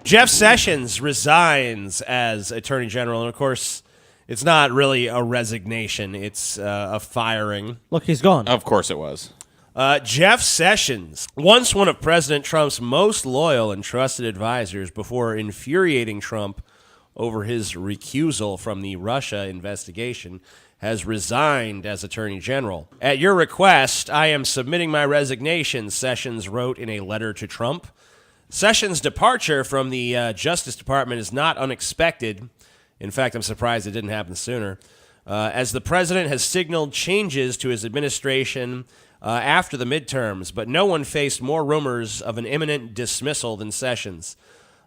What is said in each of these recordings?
Jeff Sessions resigns as Attorney General, and of course, it's not really a resignation. It's a firing. Look, he's gone. Of course it was. Jeff Sessions, once one of President Trump's most loyal and trusted advisors before infuriating Trump over his recusal from the Russia investigation, has resigned as Attorney General. At your request, I am submitting my resignation, Sessions wrote in a letter to Trump. Sessions' departure from the Justice Department is not unexpected. In fact, I'm surprised it didn't happen sooner. As the president has signaled changes to his administration after the midterms, but no one faced more rumors of an imminent dismissal than Sessions.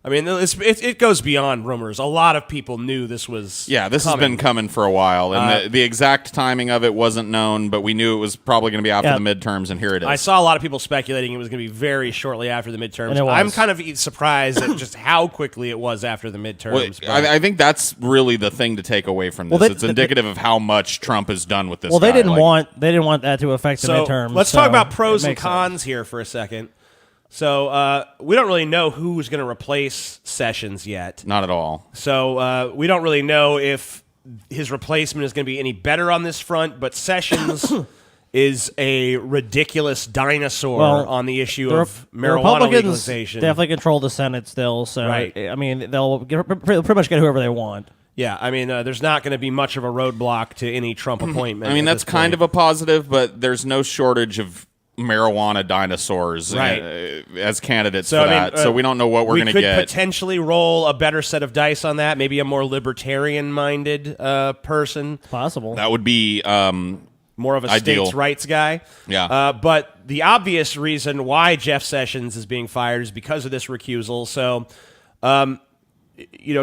I mean, it goes beyond rumors. A lot of people knew this was this has been coming for a while, and the exact timing of it wasn't known, but we knew it was probably going to be after the midterms, and here it is. I saw a lot of people speculating it was going to be very shortly after the midterms. I'm kind of surprised at just how quickly it was after the midterms. Well, I think that's really the thing to take away from this. It's indicative of how much Trump has done with this. Well, they didn't want that to affect the midterms. Let's talk about pros and cons here for a second. So we don't really know who's going to replace Sessions yet. Not at all. So we don't really know if his replacement is going to be any better on this front, but Sessions is a ridiculous dinosaur on the issue of marijuana legalization. Definitely control the Senate still, so right. I mean, they'll pretty much get whoever they want. Yeah, I mean, there's not going to be much of a roadblock to any Trump appointment. I mean, that's kind of a positive, but there's no shortage of marijuana dinosaurs as candidates for that. So we don't know what we're going to get. We could potentially roll a better set of dice on that, maybe a more libertarian-minded person. Possible. That would be more of a ideal. states' rights guy. Yeah. But the obvious reason why Jeff Sessions is being fired is because of this recusal. So,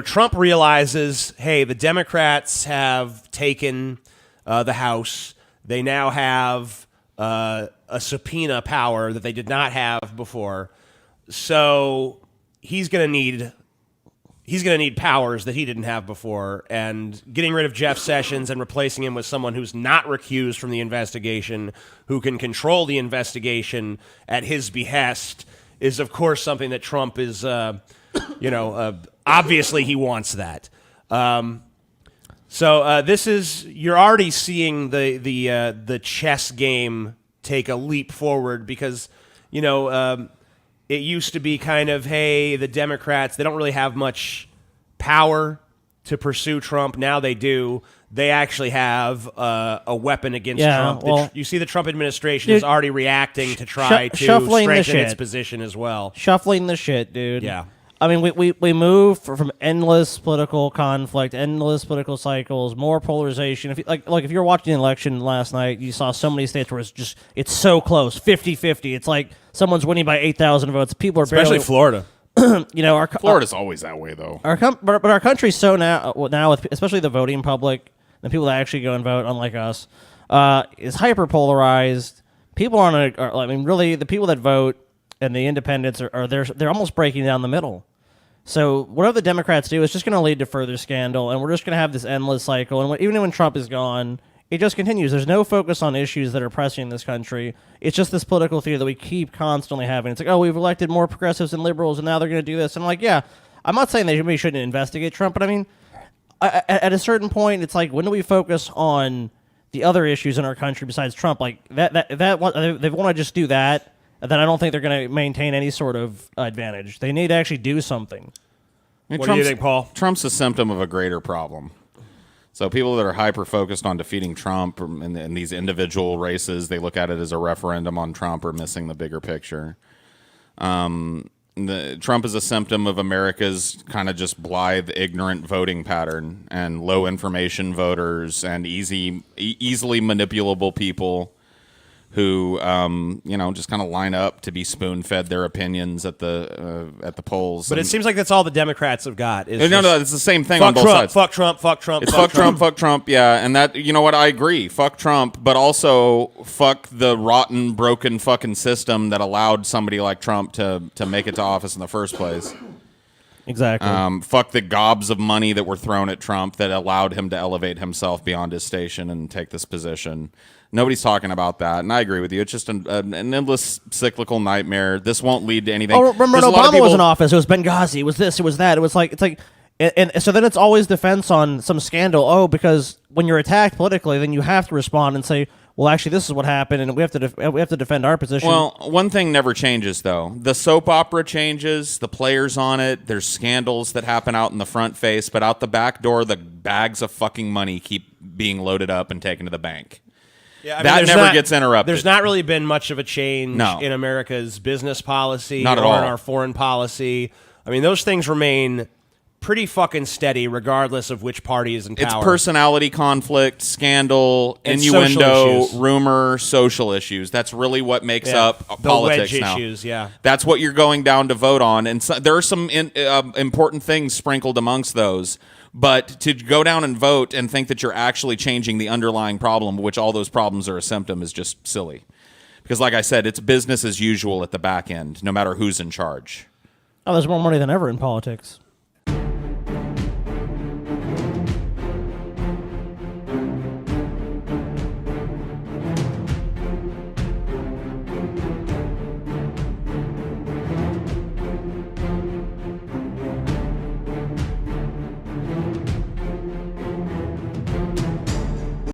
Trump realizes, hey, the Democrats have taken the House. They now have a subpoena power that they did not have before. So he's going to need powers that he didn't have before, and getting rid of Jeff Sessions and replacing him with someone who's not recused from the investigation, who can control the investigation at his behest, is of course something that Trump is obviously he wants that. So this is, you're already seeing the chess game take a leap forward because, it used to be kind of, hey, the Democrats, they don't really have much power to pursue Trump. Now they do. They actually have a weapon against Trump. Well, you see the Trump administration is already reacting to try to strengthen its position as well. Shuffling the shit, dude. Yeah. I mean, we move from endless political conflict, endless political cycles, more polarization. If you were watching the election last night, you saw so many states where it's so close, 50-50. It's like someone's winning by 8,000 votes. People are especially Florida. Florida's always that way, though. But our country's so now with especially the voting public, the people that actually go and vote, unlike us, is hyper polarized. People really the people that vote and the independents they're almost breaking down the middle. So whatever the Democrats do is just going to lead to further scandal, and we're just going to have this endless cycle. And even when Trump is gone, it just continues. There's no focus on issues that are pressing this country. It's just this political theater that we keep constantly having. It's like, oh, we've elected more progressives and liberals, and now they're going to do this. And I'm like, yeah, I'm not saying that we shouldn't investigate Trump, but I mean, at a certain point, it's like, when do we focus on the other issues in our country besides Trump? Like they want to just do that. Then I don't think they're going to maintain any sort of advantage. They need to actually do something. What do you think, Paul? Trump's a symptom of a greater problem. So people that are hyper-focused on defeating Trump in these individual races, they look at it as a referendum on Trump or missing the bigger picture. Trump is a symptom of America's kind of just blithe, ignorant voting pattern and low-information voters and easily manipulable people who just kind of line up to be spoon-fed their opinions at the polls. But it seems like that's all the Democrats have got. No, it's the same thing on both sides. Fuck Trump, fuck Trump, it's fuck Trump, fuck Trump, yeah. And that, you know what, I agree. Fuck Trump, but also fuck the rotten, broken fucking system that allowed somebody like Trump to make it to office in the first place. Exactly. Fuck the gobs of money that were thrown at Trump that allowed him to elevate himself beyond his station and take this position. Nobody's talking about that, and I agree with you. It's just an endless cyclical nightmare. This won't lead to anything. Oh, remember when There's a lot of Obama people- was in office? It was Benghazi. It was this. It was that. It's like, and so then it's always defense on some scandal. Oh, because when you're attacked politically, then you have to respond and say, well, actually, this is what happened, and we have to defend our position. Well, one thing never changes, though. The soap opera changes, the players on it, there's scandals that happen out in the front face, but out the back door, the bags of fucking money keep being loaded up and taken to the bank. Yeah, that never gets interrupted. There's not really been much of a change No. in America's business policy Not at or all. in our foreign policy. I mean, those things remain pretty fucking steady regardless of which party is in power. It's personality conflict, scandal, And social innuendo, issues. rumor, social issues. That's really what makes up the politics wedge now. issues, yeah. That's what you're going down to vote on. And so, there are some important things sprinkled amongst those. But to go down and vote and think that you're actually changing the underlying problem, which all those problems are a symptom, is just silly. Because like I said, it's business as usual at the back end, no matter who's in charge. Oh, there's more money than ever in politics.